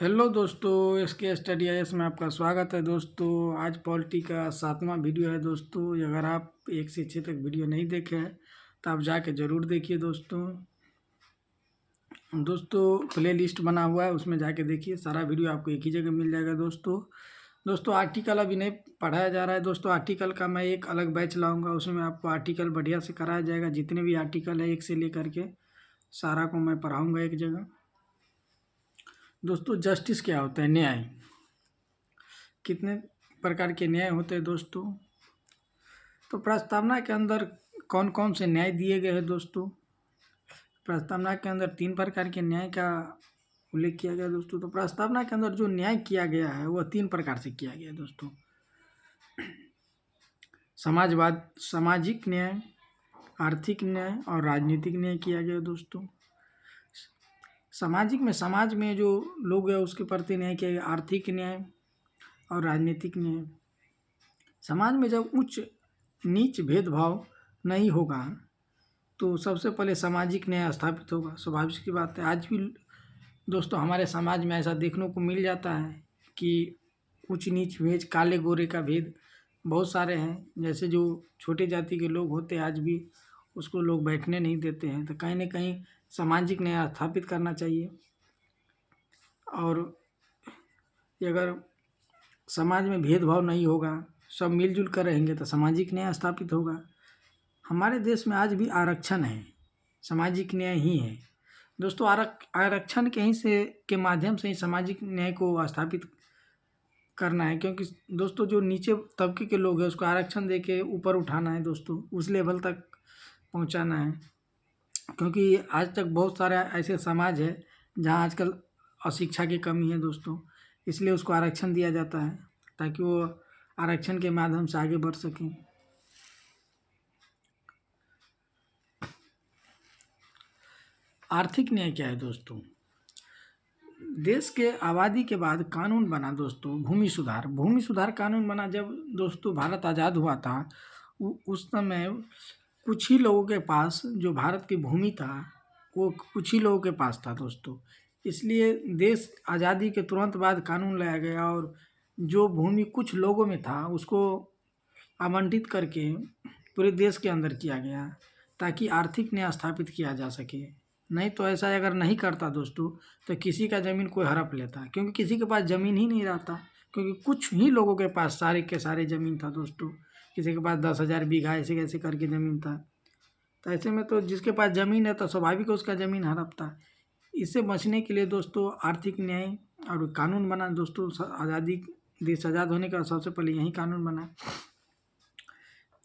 Hello दोस्तों, SK study IAS में आपका स्वागत है। दोस्तों आज पॉलिटी का 7वां वीडियो है। दोस्तों अगर आप 1 से 6 तक वीडियो नहीं देखे हैं तो आप जाके ज़रूर देखिए। दोस्तों प्ले लिस्ट बना हुआ है, उसमें जाके देखिए। सारा वीडियो आपको एक ही जगह मिल जाएगा। दोस्तों आर्टिकल अभी नहीं पढ़ाया जा रहा है। दोस्तों आर्टिकल का मैं एक अलग बैच लाऊंगा, उसमें आपको आर्टिकल बढ़िया से कराया जाएगा। जितने भी आर्टिकल है 1 से लेकर के सारा को मैं पढ़ाऊँगा एक जगह। दोस्तों जस्टिस क्या होता है? न्याय। कितने प्रकार के न्याय होते हैं दोस्तों? तो प्रस्तावना के अंदर कौन कौन से न्याय दिए गए हैं दोस्तों? प्रस्तावना के अंदर 3 प्रकार के न्याय का उल्लेख किया गया दोस्तों। तो प्रस्तावना के अंदर जो न्याय किया गया है वह 3 प्रकार से किया गया है दोस्तों। समाजवाद, सामाजिक न्याय, आर्थिक न्याय और राजनीतिक न्याय किया गया दोस्तों। सामाजिक में समाज में जो लोग हैं उसके प्रति न्याय किया गया। आर्थिक न्याय और राजनीतिक न्याय। समाज में जब उच्च नीच भेदभाव नहीं होगा तो सबसे पहले सामाजिक न्याय स्थापित होगा। स्वाभाविक की बात है। आज भी दोस्तों हमारे समाज में ऐसा देखने को मिल जाता है कि उच्च नीच भेद, काले गोरे का भेद बहुत सारे हैं। जैसे जो छोटे जाति के लोग होते हैं आज भी उसको लोग बैठने नहीं देते हैं। तो कहीं ना कहीं सामाजिक न्याय स्थापित करना चाहिए। और अगर समाज में भेदभाव नहीं होगा, सब मिलजुल कर रहेंगे तो सामाजिक न्याय स्थापित होगा। हमारे देश में आज भी आरक्षण है, सामाजिक न्याय ही है दोस्तों। आरक्षण के माध्यम से ही सामाजिक न्याय को स्थापित करना है। क्योंकि दोस्तों जो नीचे तबके के लोग हैं उसको आरक्षण दे के ऊपर उठाना है दोस्तों, उस लेवल तक पहुंचाना है। क्योंकि आज तक बहुत सारे ऐसे समाज है जहां आजकल अशिक्षा की कमी है दोस्तों, इसलिए उसको आरक्षण दिया जाता है ताकि वो आरक्षण के माध्यम से आगे बढ़ सकें। आर्थिक न्याय क्या है दोस्तों? देश के आबादी के बाद कानून बना दोस्तों, भूमि सुधार कानून बना। जब दोस्तों भारत आज़ाद हुआ था उस समय कुछ ही लोगों के पास जो भारत की भूमि था वो कुछ ही लोगों के पास था दोस्तों। इसलिए देश आज़ादी के तुरंत बाद कानून लाया गया और जो भूमि कुछ लोगों में था उसको आवंटित करके पूरे देश के अंदर किया गया ताकि आर्थिक न्याय स्थापित किया जा सके। नहीं तो ऐसा अगर नहीं करता दोस्तों तो किसी का ज़मीन कोई हड़प लेता, क्योंकि किसी के पास ज़मीन ही नहीं रहता। क्योंकि कुछ ही लोगों के पास सारे के सारे ज़मीन था दोस्तों। किसी के पास 10,000 बीघा ऐसे कैसे करके ज़मीन था। तो ऐसे में तो जिसके पास ज़मीन है तो स्वाभाविक है उसका ज़मीन हड़पता। इससे बचने के लिए दोस्तों आर्थिक न्याय और कानून बना दोस्तों। देश आज़ाद होने का सबसे पहले यही कानून बना।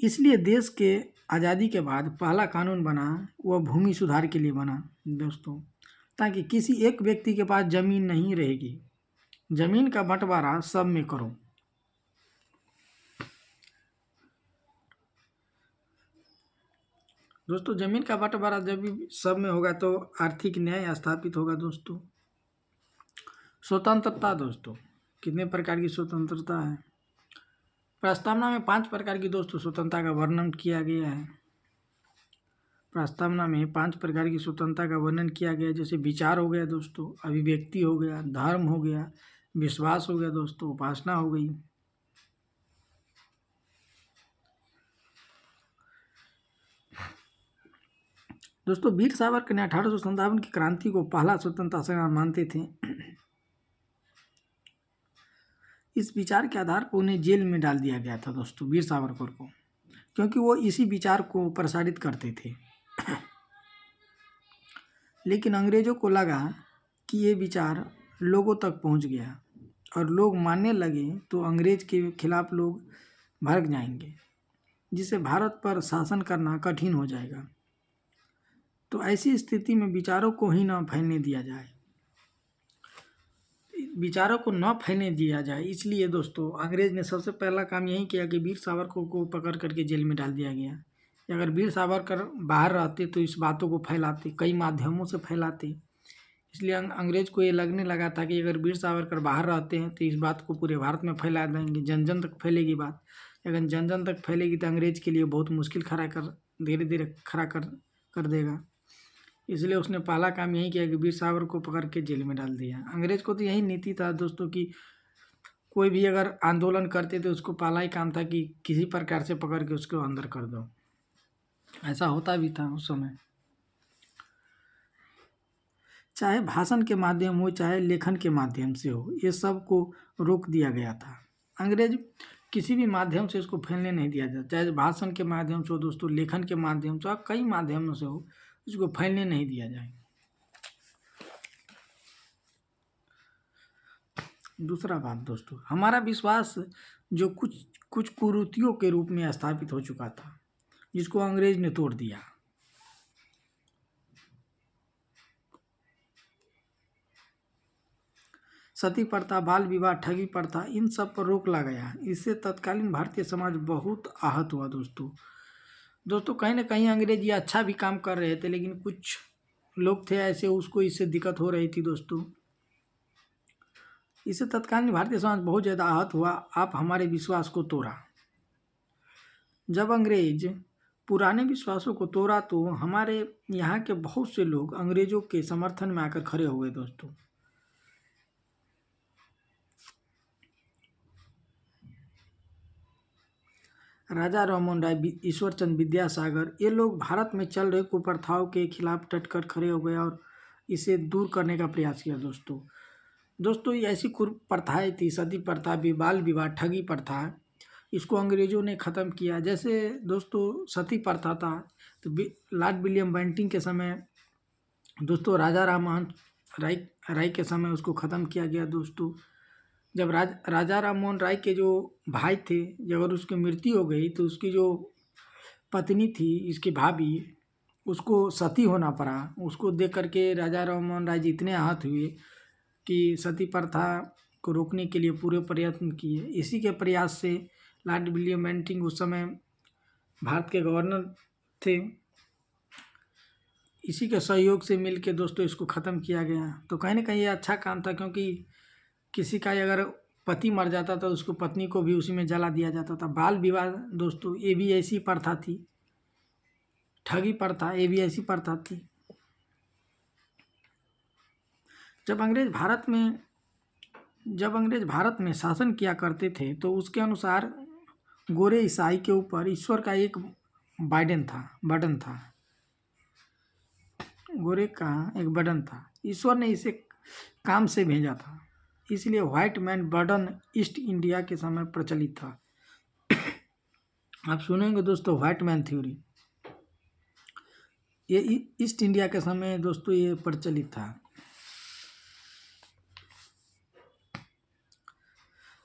इसलिए देश के आज़ादी के बाद पहला कानून बना वह भूमि सुधार के लिए बना दोस्तों, ताकि किसी एक व्यक्ति के पास ज़मीन नहीं रहेगी। ज़मीन का बंटवारा सब में करो। दोस्तों ज़मीन का बंटवारा जब भी सब में होगा तो आर्थिक न्याय स्थापित होगा दोस्तों। स्वतंत्रता दोस्तों, कितने प्रकार की स्वतंत्रता है? प्रस्तावना में 5 प्रकार की दोस्तों स्वतंत्रता का वर्णन किया गया है। प्रस्तावना में 5 प्रकार की स्वतंत्रता का वर्णन किया गया है। जैसे विचार हो गया दोस्तों, अभिव्यक्ति हो गया, धर्म हो गया, विश्वास हो गया दोस्तों, उपासना हो गई। दोस्तों वीर सावरकर ने 1857 की क्रांति को पहला स्वतंत्रता संग्राम मानते थे। इस विचार के आधार पर उन्हें जेल में डाल दिया गया था दोस्तों, वीर सावरकर को, क्योंकि वो इसी विचार को प्रसारित करते थे। लेकिन अंग्रेजों को लगा कि ये विचार लोगों तक पहुंच गया और लोग मानने लगे तो अंग्रेज के खिलाफ लोग भड़क जाएंगे, जिससे भारत पर शासन करना कठिन हो जाएगा। तो ऐसी स्थिति में विचारों को ही न फैलने दिया जाए, इसलिए दोस्तों अंग्रेज ने सबसे पहला काम यही किया कि वीर सावरकर को पकड़ करके जेल में डाल दिया गया। अगर वीर सावरकर बाहर रहते तो इस बातों को फैलाते, कई माध्यमों से फैलाते। इसलिए अंग्रेज को ये लगने लगा था कि अगर वीर सावरकर बाहर रहते हैं तो इस बात को पूरे भारत में फैला देंगे, जन जन तक फैलेगी बात। अगर जन जन तक फैलेगी तो अंग्रेज के लिए बहुत मुश्किल धीरे धीरे खड़ा कर देगा। इसलिए उसने पहला काम यही किया कि वीर सावर को पकड़ के जेल में डाल दिया। अंग्रेज को तो यही नीति था दोस्तों कि कोई भी अगर आंदोलन करते थे उसको पहला ही काम था कि किसी प्रकार से पकड़ के उसको अंदर कर दो। ऐसा होता भी था उस समय। चाहे भाषण के माध्यम हो चाहे लेखन के माध्यम से हो, ये सब को रोक दिया गया था। अंग्रेज किसी भी माध्यम से इसको फैलने नहीं दिया जाता, चाहे भाषण के माध्यम से हो दोस्तों, लेखन के माध्यम से हो, कई माध्यमों से हो, इसको फैलने नहीं दिया जाए। दूसरा बात दोस्तों, हमारा विश्वास जो कुछ कुछ कुरीतियों के रूप में स्थापित हो चुका था, जिसको अंग्रेज ने तोड़ दिया। सती प्रथा, बाल विवाह, ठगी प्रथा, इन सब पर रोक लगा गया। इससे तत्कालीन भारतीय समाज बहुत आहत हुआ दोस्तों कहीं ना कहीं अंग्रेज ये अच्छा भी काम कर रहे थे, लेकिन कुछ लोग थे ऐसे, उसको इससे दिक्कत हो रही थी दोस्तों। इससे तत्कालीन भारतीय समाज बहुत ज़्यादा आहत हुआ। आप हमारे विश्वास को तोड़ा। जब अंग्रेज पुराने विश्वासों को तोड़ा तो हमारे यहाँ के बहुत से लोग अंग्रेजों के समर्थन में आकर खड़े हो गए दोस्तों। राजा राममोहन राय, ईश्वर चंद्र विद्यासागर, ये लोग भारत में चल रहे कुप्रथाओं के खिलाफ डटकर खड़े हो गए और इसे दूर करने का प्रयास किया दोस्तों ये ऐसी कुप्रथाएं थी, सती प्रथा भी, बाल विवाह, ठगी प्रथा, इसको अंग्रेजों ने ख़त्म किया। जैसे दोस्तों सती प्रथा था तो लॉर्ड विलियम बेंटिंक के समय दोस्तों, राजा राममोहन राय के समय उसको ख़त्म किया गया दोस्तों। जब राजा राममोहन राय के जो भाई थे, जब अगर उसकी मृत्यु हो गई तो उसकी जो पत्नी थी, इसकी भाभी, उसको सती होना पड़ा। उसको देख करके राजा राममोहन राय जी इतने आहत हुए कि सती प्रथा को रोकने के लिए पूरे प्रयत्न किए। इसी के प्रयास से लॉर्ड विलियम बेंटिंक उस समय भारत के गवर्नर थे, इसी के सहयोग से मिल के दोस्तों इसको ख़त्म किया गया। तो कहीं ना कहीं ये अच्छा काम था, क्योंकि किसी का अगर पति मर जाता था उसको पत्नी को भी उसी में जला दिया जाता था। बाल विवाह दोस्तों, ये भी ऐसी प्रथा थी। ठगी प्रथा, ये भी ऐसी प्रथा थी। जब अंग्रेज भारत में शासन किया करते थे तो उसके अनुसार गोरे ईसाई के ऊपर ईश्वर का एक बर्डन था। गोरे का एक बर्डन था, ईश्वर ने इसे काम से भेजा था। इसलिए white man burden east India के समय प्रचलित था। आप सुनेंगे दोस्तों व्हाइट मैन थ्योरी, ये ईस्ट इंडिया के समय दोस्तों ये प्रचलित था।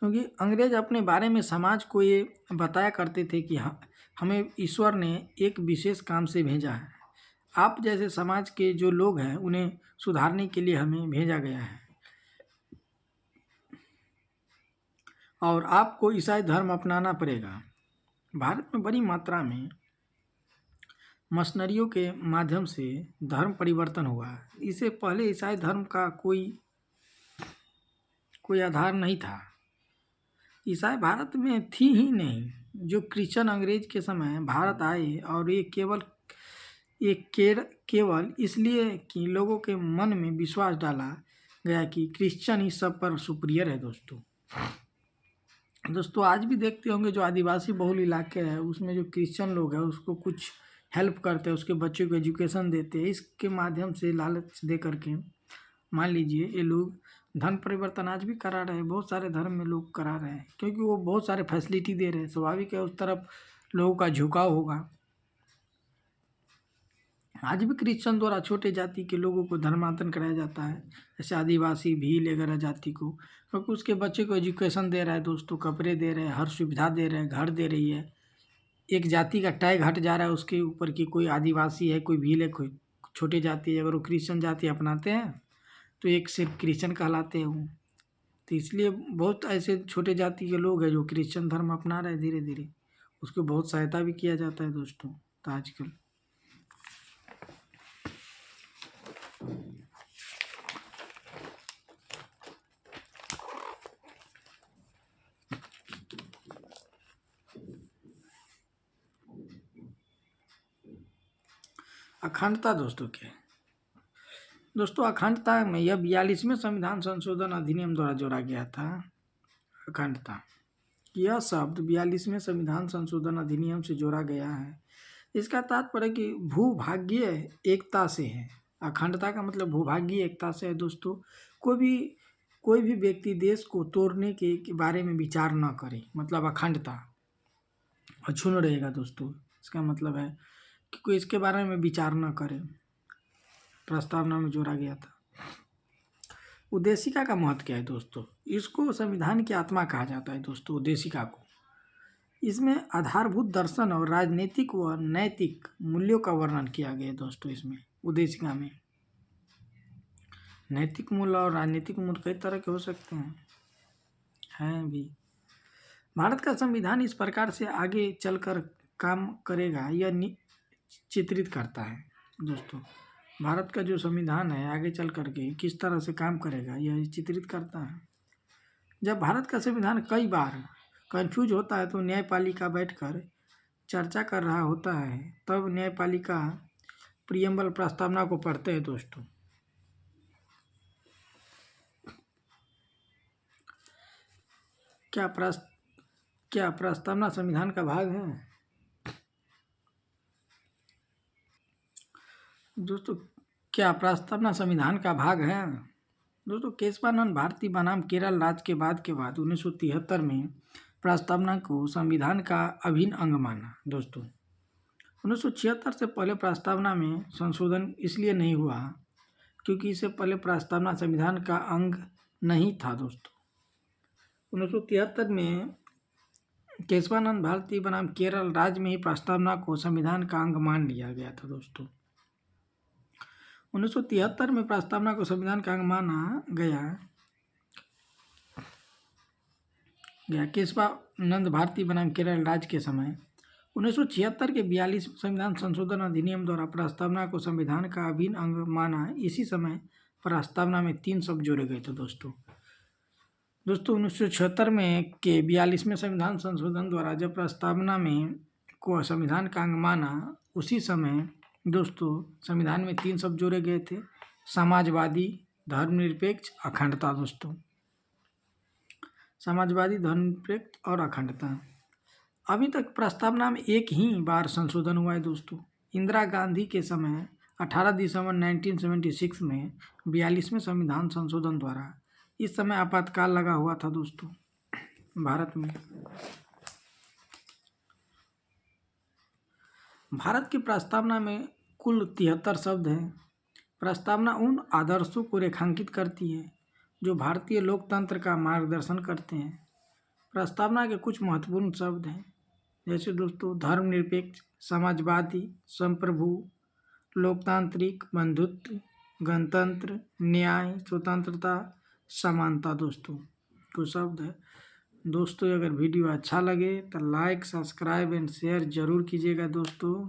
क्योंकि अंग्रेज अपने बारे में समाज को ये बताया करते थे कि हमें ईश्वर ने एक विशेष काम से भेजा है। आप जैसे समाज के जो लोग हैं उन्हें सुधारने के लिए हमें भेजा गया है, और आपको ईसाई धर्म अपनाना पड़ेगा। भारत में बड़ी मात्रा में मशीनरियों के माध्यम से धर्म परिवर्तन हुआ। इससे पहले ईसाई धर्म का कोई आधार नहीं था। ईसाई भारत में थी ही नहीं। जो क्रिश्चियन अंग्रेज के समय भारत आए, और ये केवल इसलिए कि लोगों के मन में विश्वास डाला गया कि क्रिश्चियन ही सब पर सुपीरियर है दोस्तों आज भी देखते होंगे जो आदिवासी बहुल इलाके हैं उसमें जो क्रिश्चियन लोग हैं उसको कुछ हेल्प करते हैं, उसके बच्चों को एजुकेशन देते हैं। इसके माध्यम से लालच दे करके मान लीजिए ये लोग धर्म परिवर्तन आज भी करा रहे हैं। बहुत सारे धर्म में लोग करा रहे हैं क्योंकि वो बहुत सारे फैसिलिटी दे रहे हैं। स्वाभाविक है उस तरफ लोगों का झुकाव होगा। आज भी क्रिश्चियन द्वारा छोटे जाति के लोगों को धर्मांतरण कराया जाता है, जैसे आदिवासी, भील वगैरह जाति को, क्योंकि उसके बच्चे को एजुकेशन दे रहा है दोस्तों, कपड़े दे रहे हैं, हर सुविधा दे रहे हैं, घर दे रही है। एक जाति का टैग हट जा रहा है उसके ऊपर कि कोई आदिवासी है, कोई भील है, कोई छोटे जाति है। अगर वो क्रिश्चियन जाति अपनाते हैं तो एक सिर्फ क्रिश्चियन कहलाते हैं वो। तो इसलिए बहुत ऐसे छोटे जाति के लोग हैं जो क्रिश्चियन धर्म अपना रहे हैं धीरे धीरे, उसको बहुत सहायता भी किया जाता है दोस्तों। तो आजकल अखंडता दोस्तों क्या है? दोस्तों अखंडता में यह 42वें संविधान संशोधन अधिनियम द्वारा जोड़ा गया था। अखंडता यह शब्द 42वें संविधान संशोधन अधिनियम से जोड़ा गया है। इसका तात्पर्य कि भूभागीय एकता से है। अखंडता का मतलब भूभागीय एकता से है दोस्तों। कोई भी व्यक्ति देश को तोड़ने के बारे में विचार न करे, मतलब अखंडता अक्षुण्ण रहेगा दोस्तों। इसका मतलब है कि कोई इसके बारे में विचार न करे, प्रस्तावना में जोड़ा गया था। उद्देशिका का महत्व क्या है दोस्तों? इसको संविधान की आत्मा कहा जाता है दोस्तों, उद्देशिका को। इसमें आधारभूत दर्शन और राजनीतिक व नैतिक मूल्यों का वर्णन किया गया है दोस्तों। इसमें उद्देशिका में नैतिक मूल्य और राजनीतिक मूल्य कई तरह के हो सकते हैं भी। भारत का संविधान इस प्रकार से आगे चलकर काम करेगा यह चित्रित करता है दोस्तों। भारत का जो संविधान है आगे चल करके किस तरह से काम करेगा यह चित्रित करता है। जब भारत का संविधान कई बार कंफ्यूज होता है तो न्यायपालिका बैठकर चर्चा कर रहा होता है, तब न्यायपालिका प्रियम्बल प्रस्तावना को पढ़ते हैं दोस्तों। क्या प्रस्तावना संविधान का भाग है दोस्तों? क्या प्रस्तावना संविधान का भाग है दोस्तों? केशवानंद भारती बनाम केरल राज्य के बाद 1973 में प्रस्तावना को संविधान का अभिन्न अंग माना दोस्तों। 1976 से पहले प्रस्तावना में संशोधन इसलिए नहीं हुआ क्योंकि इससे पहले प्रस्तावना संविधान का अंग नहीं था दोस्तों। 1973 में केशवानंद भारती बनाम केरल राज्य में ही प्रस्तावना को संविधान का अंग मान लिया गया था दोस्तों। 1973 में प्रस्तावना को संविधान का अंग माना गया। केशवानंद भारती बनाम केरल राज्य के समय 1976 के 42 संविधान संशोधन अधिनियम द्वारा प्रस्तावना को संविधान का अभिन्न अंग माना। इसी समय प्रस्तावना में 3 शब्द जोड़े गए थे दोस्तों। 1976 में के 42वें संविधान संशोधन द्वारा जब प्रस्तावना में को संविधान का अंग माना, उसी समय दोस्तों संविधान में 3 शब्द जोड़े गए थे: समाजवादी, धर्मनिरपेक्ष, अखंडता दोस्तों। समाजवादी, धर्मनिरपेक्ष और अखंडता। अभी तक प्रस्तावना में एक ही बार संशोधन हुआ है दोस्तों। इंदिरा गांधी के समय 18 दिसंबर 1976 में 42वें संविधान संशोधन द्वारा। इस समय आपातकाल लगा हुआ था दोस्तों भारत में। भारत की प्रस्तावना में कुल 73 शब्द हैं। प्रस्तावना उन आदर्शों को रेखांकित करती है जो भारतीय लोकतंत्र का मार्गदर्शन करते हैं। प्रस्तावना के कुछ महत्वपूर्ण शब्द हैं, जैसे दोस्तों धर्मनिरपेक्ष, समाजवादी, संप्रभु, लोकतांत्रिक, बंधुत्व, गणतंत्र, न्याय, स्वतंत्रता, समानता दोस्तों कुछ शब्द है। दोस्तों अगर वीडियो अच्छा लगे तो लाइक, सब्सक्राइब एंड शेयर जरूर कीजिएगा दोस्तों।